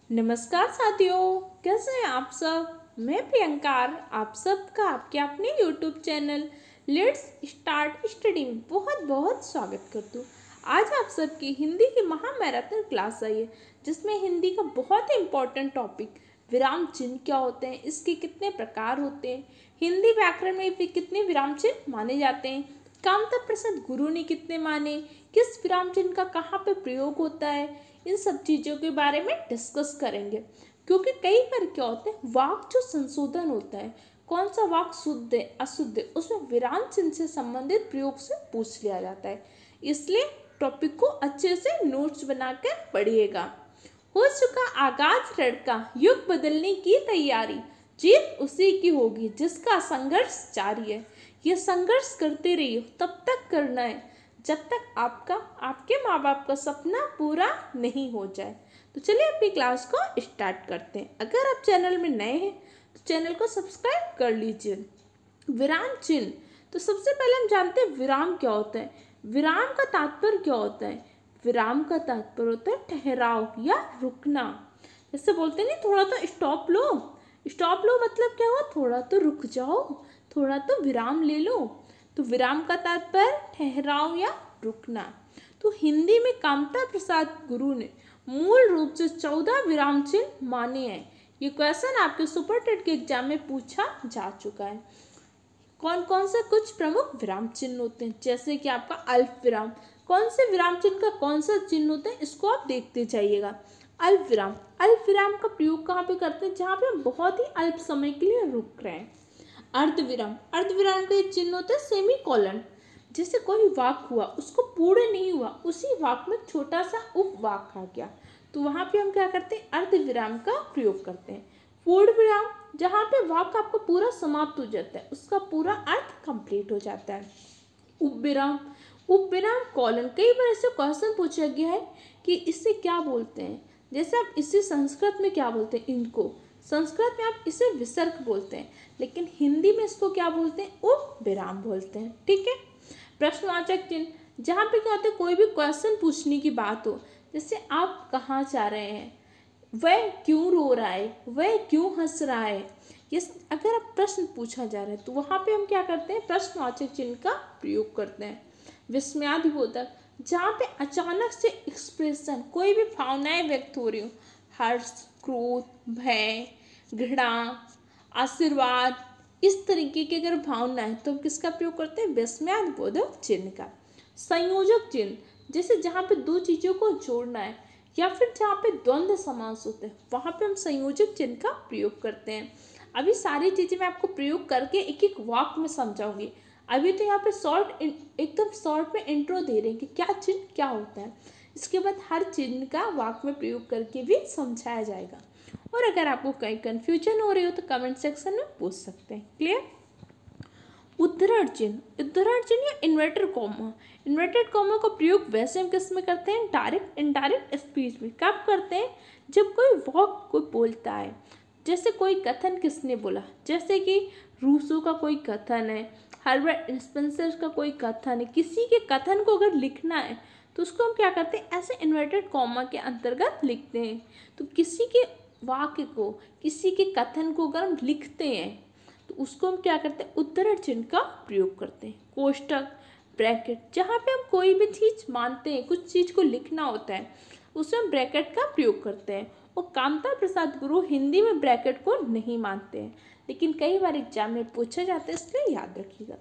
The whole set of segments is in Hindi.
नमस्कार साथियों, कैसे हैं आप सब। मैं प्रियंका आप सबका आपके अपने YouTube channel let's start study में बहुत बहुत स्वागत करती हूँ। आज आप सबकी हिंदी की महामैराथन क्लास आई है, जिसमें हिंदी का बहुत ही इम्पोर्टेंट टॉपिक विराम चिन्ह क्या होते हैं, इसके कितने प्रकार होते हैं, हिंदी व्याकरण में भी कितने विराम चिन्ह माने जाते हैं, कामता प्रसाद गुरु ने कितने माने, किस विराम चिन्ह का कहाँ पे प्रयोग होता है, इन सब चीज़ों के बारे में डिस्कस करेंगे। क्योंकि कई बार क्या होता है, वाक जो संशोधन होता है, कौन सा वाक शुद्ध है अशुद्ध है, उसमें विराम चिन्ह से संबंधित प्रयोग से पूछ लिया जाता है। इसलिए टॉपिक को अच्छे से नोट्स बनाकर पढ़िएगा। हो चुका आगाज लड़का, युग बदलने की तैयारी, जीत उसी की होगी जिसका संघर्ष जारी है। ये संघर्ष करते रहिए, तब तक करना है जब तक आपका आपके माँ बाप का सपना पूरा नहीं हो जाए। तो चलिए अपनी क्लास को स्टार्ट करते हैं। अगर आप चैनल में नए हैं तो चैनल को सब्सक्राइब कर लीजिए। विराम चिन्ह, तो सबसे पहले हम जानते हैं विराम क्या होता है। विराम का तात्पर्य क्या होता है। विराम का तात्पर्य होता है ठहराव या रुकना। जैसे बोलते हैं नहीं, थोड़ा तो स्टॉप लो। स्टॉप लो मतलब क्या हुआ, थोड़ा तो रुक जाओ, थोड़ा तो विराम ले लो। तो विराम का तात्पर्य ठहराव या रुकना। तो हिंदी में कामता प्रसाद गुरु ने मूल रूप से 14 विराम चिन्ह माने हैं। ये क्वेश्चन आपके सुपर टेट के एग्जाम में पूछा जा चुका है। कौन कौन से कुछ प्रमुख विराम चिन्ह होते हैं, जैसे कि आपका अल्प विराम। कौन से विराम चिन्ह का कौन सा चिन्ह होता है, इसको आप देखते जाइएगा। अल्प विराम, अल्प विराम का प्रयोग कहाँ पे करते हैं, जहाँ पे हम बहुत ही अल्प समय के लिए रुक रहे हैं। अर्धविराम, अर्धविराम का एक चिन्ह होता है सेमी कॉलन। जैसे कोई वाक हुआ, उसको पूर्ण नहीं हुआ, उसी वाक में छोटा सा उपवाक आ गया, तो वहाँ पे हम क्या करते हैं, अर्धविराम का प्रयोग करते हैं। पूर्ण विराम, जहाँ पे वाक आपका पूरा समाप्त हो जाता है, उसका पूरा अर्थ कंप्लीट हो जाता है। उपविराम, उपविराम कॉलन, कई बार ऐसे क्वेश्चन पूछा गया है कि इससे क्या बोलते हैं। जैसे आप इसे संस्कृत में क्या बोलते हैं, इनको संस्कृत में आप इसे विसर्ग बोलते हैं, लेकिन हिंदी में इसको क्या बोलते हैं, उपविराम बोलते हैं। ठीक है। प्रश्नवाचक चिन्ह, जहाँ पे क्या होता है, कोई भी क्वेश्चन पूछने की बात हो, जैसे आप कहाँ जा रहे हैं, वह क्यों रो रहा है, वह क्यों हंस रहा है, ये अगर आप प्रश्न पूछा जा रहा है तो वहाँ पे हम क्या करते हैं, प्रश्नवाचक चिन्ह का प्रयोग करते हैं। विस्मयादिबोधक, जहाँ पे अचानक से एक्सप्रेशन, कोई भी भावनाएं व्यक्त हो रही हो, हर्ष, क्रोध, भय, घृणा, आशीर्वाद, इस तरीके की अगर भावना है तो हम किसका प्रयोग करते हैं, विस्मयादिबोधक चिन्ह का। संयोजक चिन्ह, जैसे जहाँ पे दो चीज़ों को जोड़ना है या फिर जहाँ पे द्वंद्व समास होते हैं, वहाँ पे हम संयोजक चिन्ह का प्रयोग करते हैं। अभी सारी चीज़ें मैं आपको प्रयोग करके एक एक वाक में समझाऊंगी। अभी तो यहाँ पे एकदम शॉर्ट में इंट्रो दे रहे हैं कि क्या चिन्ह क्या होता है। इसके बाद हर चिन्ह का वाक में प्रयोग करके भी समझाया जाएगा। और अगर आपको कहीं कन्फ्यूजन हो रही हो तो कमेंट सेक्शन में पूछ सकते हैं। क्लियर। उद्धरण चिन्ह, उद्धरण चिन्ह या इन्वर्टेड कॉमा, इन्वर्टेड कॉमा का प्रयोग वैसे हम किस में करते हैं, डायरेक्ट इनडायरेक्ट स्पीच में। कब करते हैं, जब कोई वाक कोई बोलता है, जैसे कोई कथन किसने बोला, जैसे कि रूसो का कोई कथन है, हर्बर्ट स्पेंसर का कोई कथन है, किसी के कथन को अगर लिखना है तो उसको हम क्या करते हैं, ऐसे इन्वर्टेड कॉमा के अंतर्गत लिखते हैं। तो किसी के वाक्य को, किसी के कथन को अगर हम लिखते हैं तो उसको हम क्या करते हैं, उद्धरण चिन्ह का प्रयोग करते हैं। कोष्टक, ब्रैकेट, जहाँ पे हम कोई भी चीज़ मानते हैं, कुछ चीज़ को लिखना होता है, उसमें हम ब्रैकेट का प्रयोग करते हैं। और कामता प्रसाद गुरु हिंदी में ब्रैकेट को नहीं मानते हैं, लेकिन कई बार एग्जाम में पूछा जाता है, इसलिए याद रखिएगा।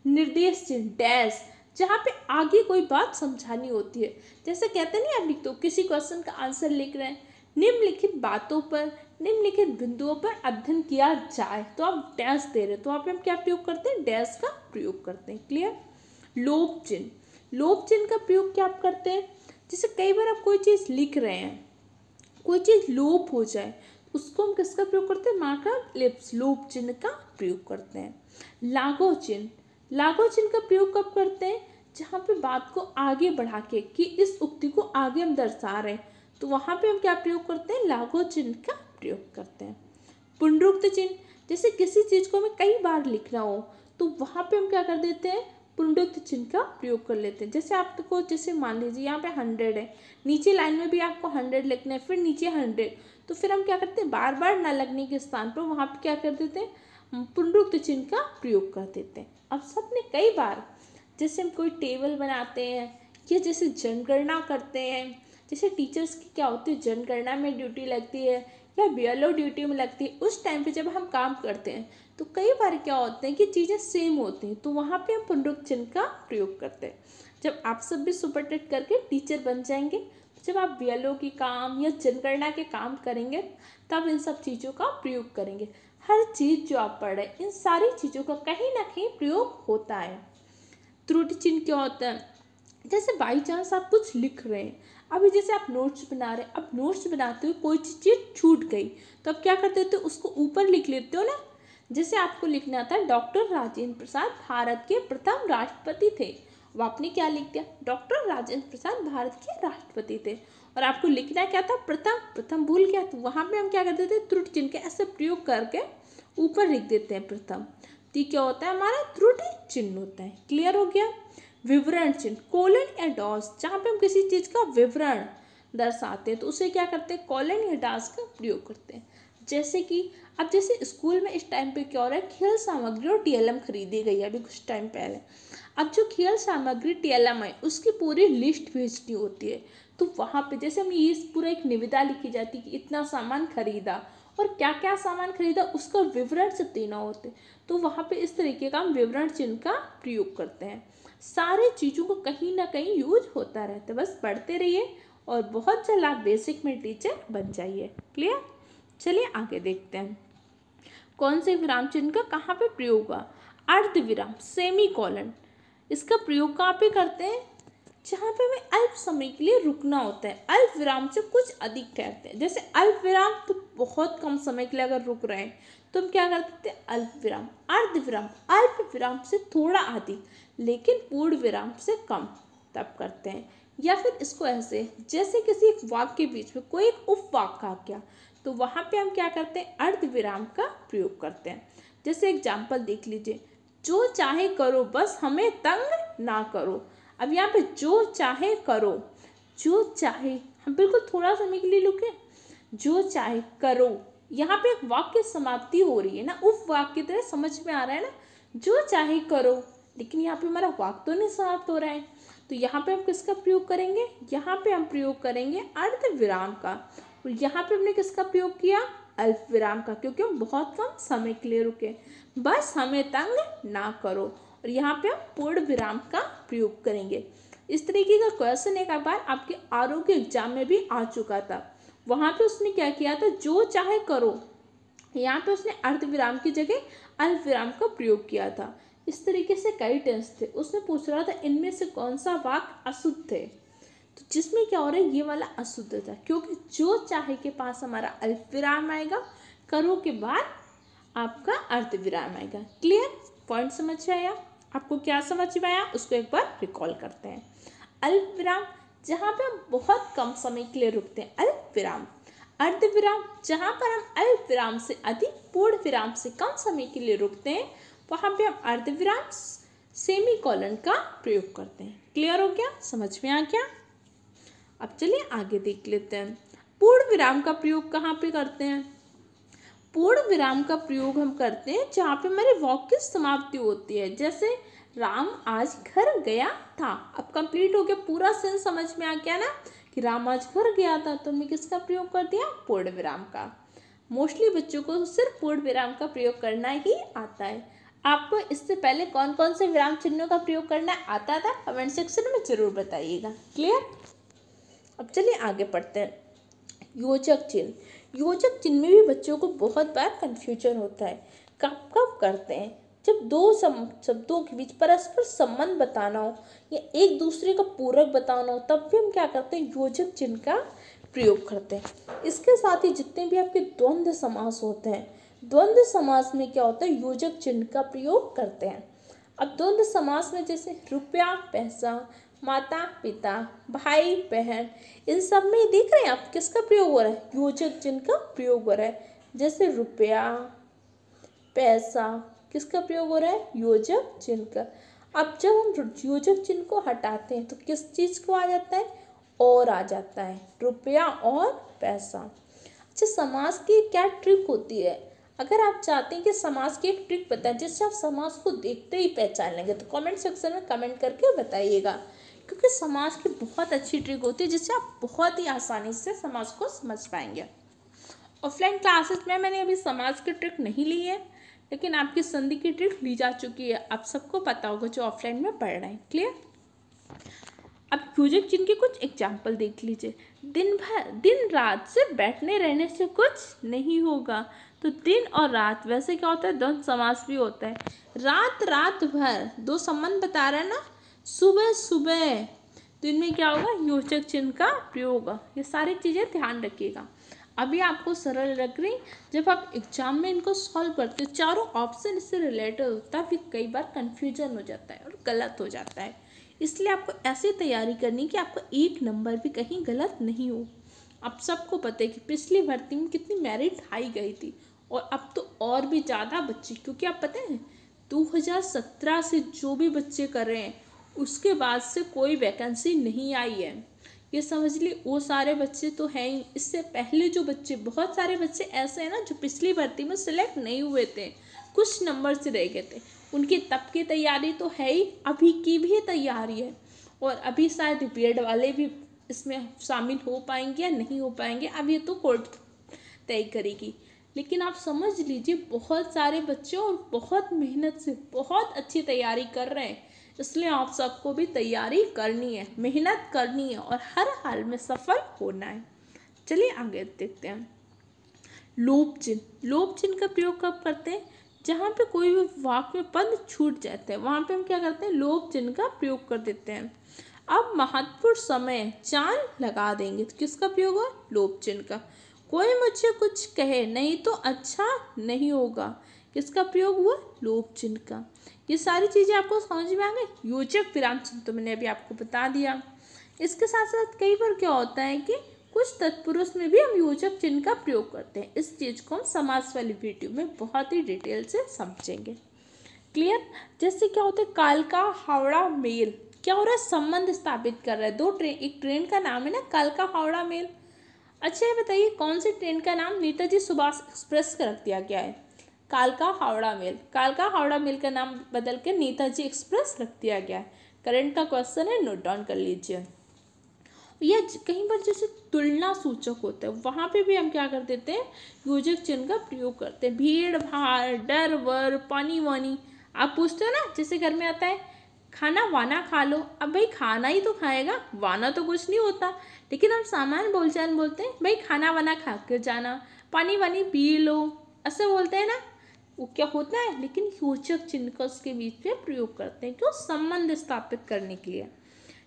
निर्देश चिन्ह, डैश, जहाँ पे आगे कोई बात समझानी होती है, जैसे कहते नहीं, आप लिख दो किसी क्वेश्चन का आंसर लिख रहे हैं, निम्नलिखित बातों पर, निम्नलिखित बिंदुओं पर अध्ययन किया जाए, तो आप डैश दे रहे हैं, तो आप हम क्या प्रयोग करते हैं, डैश का प्रयोग करते हैं। क्लियर। लोप चिन्ह, लोप चिन्ह का प्रयोग क्या आप करते हैं, जैसे कई बार आप कोई चीज़ लिख रहे हैं, कोई चीज़ लोप हो जाए, उसको हम किसका प्रयोग करते हैं, मार्कर लिप्स, लोप चिन्ह का प्रयोग करते हैं। लागू चिन्ह, लागू चिन्ह का प्रयोग कब करते हैं, जहाँ पे बात को आगे बढ़ा के कि इस उक्ति को आगे हम दर्शा रहे हैं, तो वहाँ पे हम क्या प्रयोग करते हैं, लागू चिन्ह का प्रयोग करते हैं। पुनरुक्त चिन्ह, जैसे किसी चीज़ को हमें कई बार लिखना हो तो वहाँ पे हम क्या कर देते हैं, पुनरुक्त चिन्ह का प्रयोग कर लेते हैं। जैसे आपको, जैसे मान लीजिए यहाँ पे 100 है, नीचे लाइन में भी आपको 100 लिखना है, फिर नीचे 100, तो फिर हम क्या करते हैं, बार बार ना लगने के स्थान पर वहाँ पे क्या कर देते हैं, पुनरुक्त चिन्ह का प्रयोग कर देते हैं। अब सबने कई बार, जैसे हम कोई टेबल बनाते हैं या जैसे जनगणना करते हैं, जैसे टीचर्स की क्या होती है, जनगणना में ड्यूटी लगती है या बीएलओ ड्यूटी में लगती है, उस टाइम पे जब हम काम करते हैं तो कई बार क्या होते हैं कि चीज़ें सेम होती हैं, तो वहाँ पे हम पुनरुक्त चिन्ह का प्रयोग करते हैं। जब आप सब भी सुपरटेट करके टीचर बन जाएंगे, जब आप बीएलओ की काम या जनगणना के काम करेंगे, तब इन सब चीज़ों का प्रयोग करेंगे। हर चीज़ जो आप पढ़ रहे हैं, इन सारी चीज़ों का कहीं ना कहीं प्रयोग होता है। त्रुटि चिन्ह क्या होता है, जैसे बाई चांस आप कुछ लिख रहे हैं, अभी जैसे आप नोट्स बना रहे हैं, अब नोट्स बनाते हुए कोई चीज़ छूट गई, तो अब क्या करते हो, उसको ऊपर लिख लेते हो ना। जैसे आपको लिखना था डॉक्टर राजेंद्र प्रसाद भारत के प्रथम राष्ट्रपति थे, अब आपने क्या लिख दिया, डॉक्टर राजेंद्र प्रसाद भारत के राष्ट्रपति थे, और आपको लिखना क्या था, प्रथम भूल गया, तो वहाँ पे हम क्या करते थे, त्रुटि चिन्ह के ऐसे प्रयोग करके ऊपर लिख देते हैं प्रथम, तो क्या होता है, हमारा त्रुटि चिन्ह होता है। क्लियर हो गया। विवरण चिन्ह, कोलन या डॉस, जहाँ पे हम किसी चीज़ का विवरण दर्शाते हैं तो उसे क्या करते हैं, कोलन या डॉस का प्रयोग करते हैं। जैसे कि अब जैसे स्कूल में इस टाइम पे क्या हो रहा है, खेल सामग्री और टीएलएम खरीदी गई है अभी कुछ टाइम पहले। अब जो खेल सामग्री टीएलएम है उसकी पूरी लिस्ट भेजनी होती है, तो वहाँ पे जैसे हम ये पूरा एक निविदा लिखी जाती है कि इतना सामान खरीदा और क्या क्या सामान खरीदा, उसका विवरण से देना होते, तो वहाँ पे इस तरीके का हम विवरण चिन्ह का प्रयोग करते हैं। सारे चीज़ों को कहीं ना कहीं यूज होता रहता है, बस पढ़ते रहिए और बहुत जल्द आप बेसिक में टीचर बन जाइए। क्लियर। चलिए आगे देखते हैं, कौन से विराम चिन्ह का कहाँ पे प्रयोग हुआ। अर्ध विराम, सेमी कॉलन, इसका प्रयोग कहाँ पे करते हैं, जहाँ पे हमें अल्प समय के लिए रुकना होता है, अल्प विराम से कुछ अधिक ठहरते हैं। जैसे अल्प विराम तो बहुत कम समय के लिए अगर रुक रहे हैं तो हम क्या करते हैं, अल्प विराम। अर्ध विराम, अल्प विराम से थोड़ा अधिक लेकिन पूर्ण विराम से कम, तब करते हैं। या फिर इसको ऐसे, जैसे किसी एक वाक्य के बीच में कोई एक उपवाक्य आ गया तो वहाँ पे हम क्या करते हैं, अर्ध विराम का प्रयोग करते हैं। जैसे एग्जाम्पल देख लीजिए, जो चाहे करो बस हमें तंग ना करो। अब यहाँ पे जो चाहे करो, जो चाहे, हम बिल्कुल थोड़ा समय के लिए रुके, जो चाहे करो, यहाँ पे एक वाक्य समाप्ति हो रही है ना, उपवाक्य की तरह समझ में आ रहा है ना, जो चाहे करो, लेकिन यहाँ पे हमारा वाक्य तो नहीं समाप्त हो रहा है, तो यहाँ पे हम किसका प्रयोग करेंगे, यहाँ पे हम प्रयोग करेंगे अर्ध विराम का, और यहाँ पे हमने किसका प्रयोग किया, अल्प विराम का, क्योंकि हम बहुत कम समय के लिए रुके, बस हमें तंग ना करो, और यहाँ पे हम पूर्ण विराम का प्रयोग करेंगे। इस तरीके का क्वेश्चन एक बार आपके आरोग्य एग्जाम में भी आ चुका था, वहाँ पे उसने क्या किया था, जो चाहे करो, यहाँ पे उसने अर्ध विराम की जगह अल्प विराम का प्रयोग किया था। इस तरीके से कई टेंस थे, उसने पूछ रहा था इनमें से कौन सा वाक्य अशुद्ध थे, तो जिसमें क्या हो रहा है, ये वाला अशुद्ध था, क्योंकि जो चाहे के पास हमारा अल्प विराम आएगा, करो के बाद आपका अर्ध विराम आएगा। क्लियर, पॉइंट समझ आया, आपको क्या समझ में आया उसको एक बार रिकॉल करते हैं। अल्प विराम, जहाँ पे हम बहुत कम समय के लिए रुकते हैं, अल्प विराम। अर्ध विराम, जहाँ पर हम अल्प विराम से अधिक पूर्ण विराम से कम समय के लिए रुकते हैं, वहाँ पे हम अर्ध विराम सेमी कॉलन का प्रयोग करते हैं। क्लियर हो गया, समझ में आ गया। अब चलिए आगे देख लेते हैं, पूर्ण विराम का प्रयोग कहाँ पे करते हैं। पूर्ण विराम का प्रयोग हम करते हैं जहाँ पे हमारे वाक्य समाप्ति होती है, जैसे राम आज घर गया था। अब कंप्लीट हो गया, पूरा सेंस समझ में आ गया ना कि राम आज घर गया था, तो हमने किसका प्रयोग कर दिया, पूर्ण विराम का। मोस्टली बच्चों को सिर्फ पूर्ण विराम का प्रयोग करना ही आता है। आपको इससे पहले कौन कौन से विराम चिन्हों का प्रयोग करना आता था, कमेंट सेक्शन में जरूर बताइएगा। क्लियर। अब चलिए आगे पढ़ते हैं, योजक चिन्ह। योजक चिन्ह में भी बच्चों को बहुत बार कन्फ्यूजन होता है। कब कब करते हैं, जब दो शब्दों के बीच परस्पर संबंध बताना हो या एक दूसरे का पूरक बताना हो, तब भी हम क्या करते हैं, योजक चिन्ह का प्रयोग करते हैं। इसके साथ ही जितने भी आपके द्वंद्व समास होते हैं, द्वंद्व समास में क्या होता है, योजक चिन्ह का प्रयोग करते हैं। अब द्वंद्व समास में जैसे रुपया पैसा, माता पिता, भाई बहन, इन सब में देख रहे हैं आप किसका प्रयोग हो रहा है, योजक चिन्ह का प्रयोग हो रहा है। जैसे रुपया पैसा, किसका प्रयोग हो रहा है, योजक चिन्ह का। अब जब हम योजक चिन्ह को हटाते हैं तो किस चीज़ को आ जाता है, और आ जाता है, रुपया और पैसा। अच्छा, समास की क्या ट्रिक होती है? अगर आप चाहते हैं कि समास की एक ट्रिक बताएं जिससे आप समास को देखते ही पहचान लेंगे तो कमेंट सेक्शन में कमेंट करके बताइएगा, क्योंकि समास की बहुत अच्छी ट्रिक होती है जिससे आप बहुत ही आसानी से समास को समझ पाएंगे। ऑफलाइन क्लासेस में मैंने अभी समास की ट्रिक नहीं ली है, लेकिन आपकी संधि की ट्रिक ली जा चुकी है, आप सबको पता होगा जो ऑफलाइन में पढ़ रहे हैं। क्लियर? अब योजक चिन्ह के कुछ एग्जाम्पल देख लीजिए। दिन रात से बैठने रहने से कुछ नहीं होगा, तो दिन और रात वैसे क्या होता है, द्वंद्व समास भी होता है। रात भर, दो संबंध बता रहे हैं ना, सुबह सुबह, तो इनमें क्या होगा, योजक चिन्ह का प्रयोग होगा। ये सारी चीज़ें ध्यान रखिएगा। अभी आपको सरल लग रही, जब आप एग्जाम में इनको सॉल्व करते हो, चारों ऑप्शन इससे रिलेटेड होता है, फिर कई बार कन्फ्यूजन हो जाता है और गलत हो जाता है। इसलिए आपको ऐसी तैयारी करनी कि आपका एक नंबर भी कहीं गलत नहीं हो। आप सबको पता है कि पिछली भर्ती में कितनी मेरिट हाई गई थी, और अब तो और भी ज़्यादा बच्चे, क्योंकि आप पता है 2017 से जो भी बच्चे कर रहे हैं उसके बाद से कोई वैकेंसी नहीं आई है। ये समझ ली, वो सारे बच्चे तो हैं ही। इससे पहले जो बच्चे, बहुत सारे बच्चे ऐसे हैं ना जो पिछली भर्ती में सिलेक्ट नहीं हुए थे, कुछ नंबर से रह गए थे, उनकी तब की तैयारी तो है ही, अभी की भी तैयारी है, और अभी शायद बीएड वाले भी इसमें शामिल हो पाएंगे या नहीं हो पाएंगे, अब ये तो कोर्ट तय करेगी। लेकिन आप समझ लीजिए, बहुत सारे बच्चे और बहुत मेहनत से बहुत अच्छी तैयारी कर रहे हैं, इसलिए आप सबको भी तैयारी करनी है, मेहनत करनी है और हर हाल में सफल होना है। चलिए आगे देखते हैं। लोप चिन्ह। लोप चिन्ह का प्रयोग कब करते हैं? जहाँ पे कोई भी वाक्य में पद छूट जाते हैं, वहाँ पे हम क्या करते हैं, लोप चिन्ह का प्रयोग कर देते हैं। अब महत्वपूर्ण समय चांद लगा देंगे, तो किसका प्रयोग हो? लोप चिन्ह का। कोई मुझे कुछ कहे नहीं तो अच्छा नहीं होगा, किसका प्रयोग हुआ? लोप चिन्ह का। ये सारी चीज़ें आपको समझ में आ गई। योजक विराम चिन्ह तो मैंने अभी आपको बता दिया। इसके साथ साथ कई बार क्या होता है कि कुछ तत्पुरुष में भी हम योजक चिन्ह का प्रयोग करते हैं। इस चीज़ को हम समास वाली वीडियो में बहुत ही डिटेल से समझेंगे। क्लियर? जैसे क्या होता है, कालका हावड़ा मेल, क्या हो रहा है, संबंध स्थापित कर रहा है। दो ट्रेन, एक ट्रेन का नाम है ना कालका हावड़ा मेल। अच्छा, ये बताइए कौन सी ट्रेन का नाम नेताजी सुभाष एक्सप्रेस का रख दिया गया है? कालका हावड़ा मेल। कालका हावड़ा मेल का नाम बदल के नेताजी एक्सप्रेस रख दिया गया है। करंट का क्वेश्चन है, नोट डाउन कर लीजिए। यह कहीं पर जैसे तुलना सूचक होता है, वहाँ पे भी हम क्या कर देते हैं, योजक चिन्ह का प्रयोग करते हैं। भीड़ भाड़, डर वर, पानी वानी, आप पूछते हो ना, जैसे घर में आता है खाना वाना खा लो, अब भाई खाना ही तो खाएगा, वाना तो कुछ नहीं होता, लेकिन हम सामान्य बोलचाल बोलते हैं भाई खाना वाना खा कर जाना, पानी वानी पी लो, ऐसे बोलते हैं ना, वो क्या होता है। लेकिन योजक चिन्ह का उसके बीच में प्रयोग करते हैं, क्यों? संबंध स्थापित करने के लिए।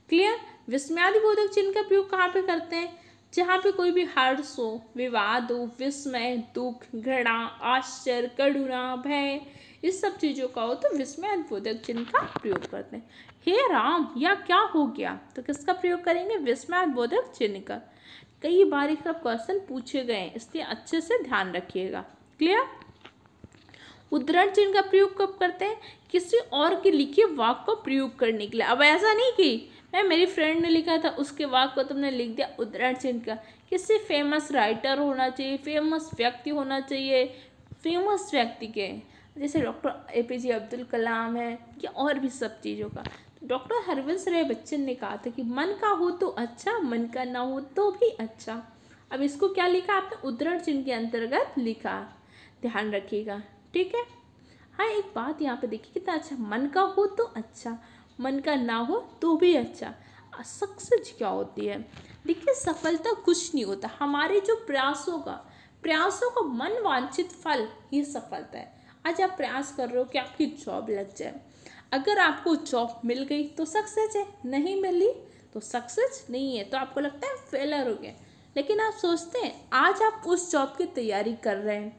क्लियर? विस्मयादिबोधक चिन्ह का प्रयोग कहाँ पे करते हैं? जहाँ पे कोई भी हर्ष हो, विवाद हो, विस्मय, दुख, घृणा, आश्चर्य, करुणा, भय, इस सब चीज़ों का हो तो विस्मयादिबोधक चिन्ह का प्रयोग करते हैं। हे राम, या क्या हो गया, तो किसका प्रयोग करेंगे? विस्मयादिबोधक चिन्ह का। कई बार इसका क्वेश्चन पूछे गए हैं, इसलिए अच्छे से ध्यान रखिएगा। क्लियर? उद्धरण चिन्ह का प्रयोग कब करते हैं? किसी और के लिखे वाक्य को प्रयोग करने के लिए। अब ऐसा नहीं कि मैं, मेरी फ्रेंड ने लिखा था उसके वाक्य को तुमने लिख दिया, उद्धरण चिन्ह का। किसी फेमस राइटर होना चाहिए, फेमस व्यक्ति होना चाहिए, फेमस व्यक्ति के, जैसे डॉक्टर एपीजे अब्दुल कलाम है, या और भी सब चीज़ों का। तो डॉक्टर हरवंश राय बच्चन ने कहा था कि मन का हो तो अच्छा, मन का ना हो तो भी अच्छा। अब इसको क्या लिखा आपने? उद्धरण चिन्ह के अंतर्गत लिखा, ध्यान रखिएगा। ठीक है। हाँ, एक बात यहाँ पे देखिए कितना अच्छा, मन का हो तो अच्छा, मन का ना हो तो भी अच्छा। सक्सेस क्या होती है? देखिए, सफलता कुछ नहीं होता, हमारे जो प्रयासों का मन वांछित फल, ये सफलता है। आज आप प्रयास कर रहे हो कि आपकी जॉब लग जाए, अगर आपको जॉब मिल गई तो सक्सेस है, नहीं मिली तो सक्सेस नहीं है, तो आपको लगता है फेलर हो गए। लेकिन आप सोचते हैं, आज आप उस जॉब की तैयारी कर रहे हैं,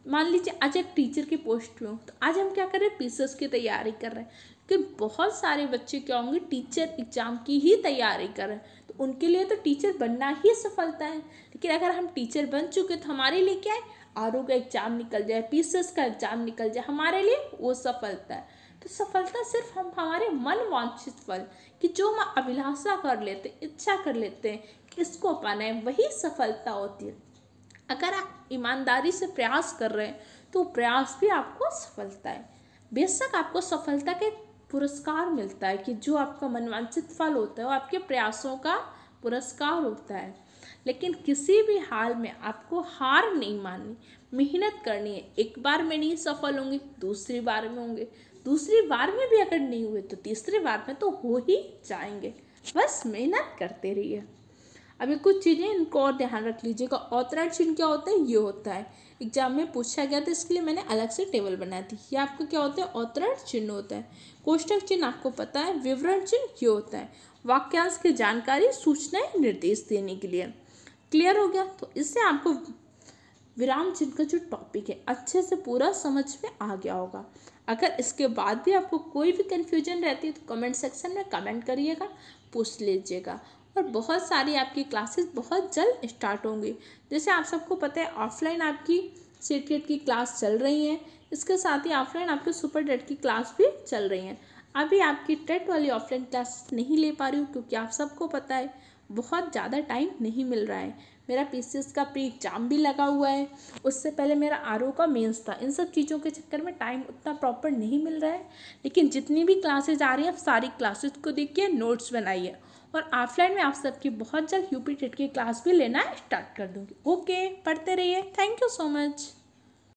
मान लीजिए आज एक टीचर की पोस्ट पे हो, तो आज हम क्या कर रहे हैं? पीसीएस की तैयारी कर रहे हैं। क्योंकि बहुत सारे बच्चे क्या होंगे, टीचर एग्जाम की ही तैयारी कर रहे हैं, तो उनके लिए तो टीचर बनना ही सफलता है। लेकिन अगर हम टीचर बन चुके तो हमारे लिए क्या है? आरओ का एग्जाम निकल जाए, पीसीएस का एग्जाम निकल जाए, हमारे लिए वो सफलता है। तो सफलता सिर्फ हम हमारे मन वांछित फल कि जो हम अभिलाषा कर लेते, इच्छा कर लेते हैं कि इसको पाना है, वही सफलता होती है। अगर आप ईमानदारी से प्रयास कर रहे हैं तो प्रयास भी आपको सफलता है। बेशक आपको सफलता के पुरस्कार मिलता है कि जो आपका मनवांछित फल होता है वो आपके प्रयासों का पुरस्कार होता है, लेकिन किसी भी हाल में आपको हार नहीं माननी, मेहनत करनी है। एक बार में नहीं सफल होंगे, दूसरी बार में होंगे, दूसरी बार में भी अगर नहीं हुए तो तीसरी बार में तो हो ही जाएंगे। बस मेहनत करते रहिए। अभी कुछ चीज़ें इनको और ध्यान रख लीजिएगा। अवतरण चिन्ह क्या होता है? ये होता है, एग्जाम में पूछा गया था, इसके लिए मैंने अलग से टेबल बनाई थी। ये आपका क्या होता है? अवतरण चिन्ह होता है। कोष्टक चिन्ह आपको पता है। विवरण चिन्ह ये होता है वाक्यांश की जानकारी, सूचनाएं, निर्देश देने के लिए। क्लियर हो गया? तो इससे आपको विराम चिन्ह का जो टॉपिक है अच्छे से पूरा समझ में आ गया होगा। अगर इसके बाद भी आपको कोई भी कन्फ्यूजन रहती है तो कमेंट सेक्शन में कमेंट करिएगा, पूछ लीजिएगा। और बहुत सारी आपकी क्लासेस बहुत जल्द स्टार्ट होंगी। जैसे आप सबको पता है ऑफलाइन आपकी सीटेट की क्लास चल रही है, इसके साथ ही ऑफलाइन आपके सुपर टेट की क्लास भी चल रही हैं। अभी आपकी टेट वाली ऑफलाइन क्लासेस नहीं ले पा रही हूँ क्योंकि आप सबको पता है बहुत ज़्यादा टाइम नहीं मिल रहा है। मेरा पीसीएस का प्री एग्जाम भी लगा हुआ है, उससे पहले मेरा आरओ का मेंस था। इन सब चीज़ों के चक्कर में टाइम उतना प्रॉपर नहीं मिल रहा है, लेकिन जितनी भी क्लासेज आ रही हैं आप सारी क्लासेस को देखिए, नोट्स बनाइए। और ऑफलाइन में आप सबकी बहुत जल्द यूपी टेट की क्लास भी लेना स्टार्ट कर दूँगी। ओके, पढ़ते रहिए। Thank you so much.